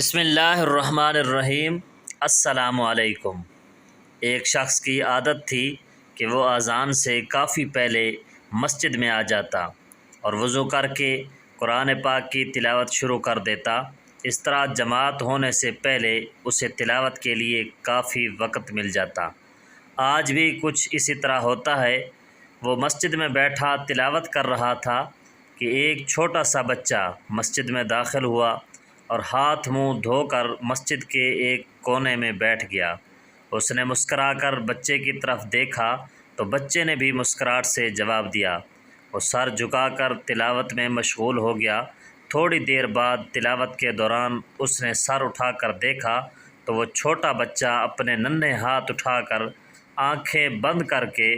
بسم اللہ الرحمن الرحیم۔ السلام علیکم۔ ایک شخص کی عادت تھی کہ وہ اذان سے کافی پہلے مسجد میں آ جاتا اور وضو کر کے قرآن پاک کی تلاوت شروع کر دیتا۔ اس طرح جماعت ہونے سے پہلے اسے تلاوت کے لیے کافی وقت مل جاتا۔ آج بھی کچھ اسی طرح ہوتا ہے۔ وہ مسجد میں بیٹھا تلاوت کر رہا تھا کہ ایک چھوٹا سا بچہ مسجد میں داخل ہوا اور ہاتھ منہ دھو کر مسجد کے ایک کونے میں بیٹھ گیا۔ اس نے مسکرا کر بچے کی طرف دیکھا تو بچے نے بھی مسکراہٹ سے جواب دیا۔ وہ سر جھکا کر تلاوت میں مشغول ہو گیا۔ تھوڑی دیر بعد تلاوت کے دوران اس نے سر اٹھا کر دیکھا تو وہ چھوٹا بچہ اپنے ننھے ہاتھ اٹھا کر آنکھیں بند کر کے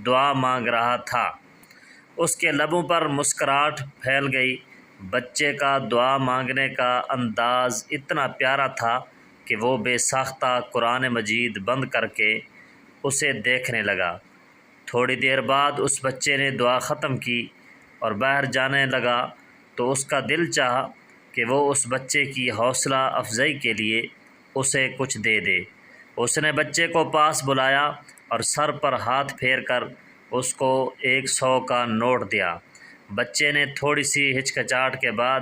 دعا مانگ رہا تھا۔ اس کے لبوں پر مسکراہٹ پھیل گئی۔ بچے کا دعا مانگنے کا انداز اتنا پیارا تھا کہ وہ بے ساختہ قرآن مجید بند کر کے اسے دیکھنے لگا۔ تھوڑی دیر بعد اس بچے نے دعا ختم کی اور باہر جانے لگا تو اس کا دل چاہا کہ وہ اس بچے کی حوصلہ افزائی کے لیے اسے کچھ دے دے۔ اس نے بچے کو پاس بلایا اور سر پر ہاتھ پھیر کر اس کو 100 کا نوٹ دیا۔ بچے نے تھوڑی سی ہچکچاہٹ کے بعد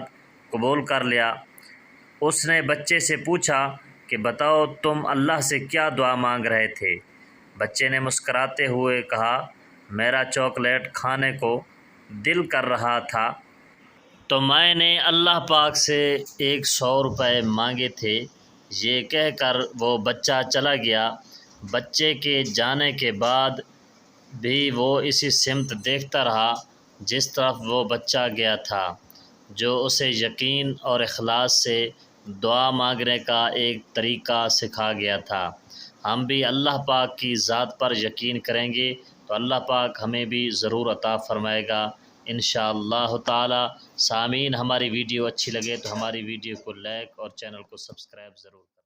قبول کر لیا۔ اس نے بچے سے پوچھا کہ بتاؤ تم اللہ سے کیا دعا مانگ رہے تھے؟ بچے نے مسکراتے ہوئے کہا، میرا چاکلیٹ کھانے کو دل کر رہا تھا تو میں نے اللہ پاک سے 100 روپے مانگے تھے۔ یہ کہہ کر وہ بچہ چلا گیا۔ بچے کے جانے کے بعد بھی وہ اسی سمت دیکھتا رہا جس طرف وہ بچہ گیا تھا، جو اسے یقین اور اخلاص سے دعا مانگنے کا ایک طریقہ سکھا گیا تھا۔ ہم بھی اللہ پاک کی ذات پر یقین کریں گے تو اللہ پاک ہمیں بھی ضرور عطا فرمائے گا انشاءاللہ تعالی۔ سامعین، ہماری ویڈیو اچھی لگے تو ہماری ویڈیو کو لائک اور چینل کو سبسکرائب ضرور کریں۔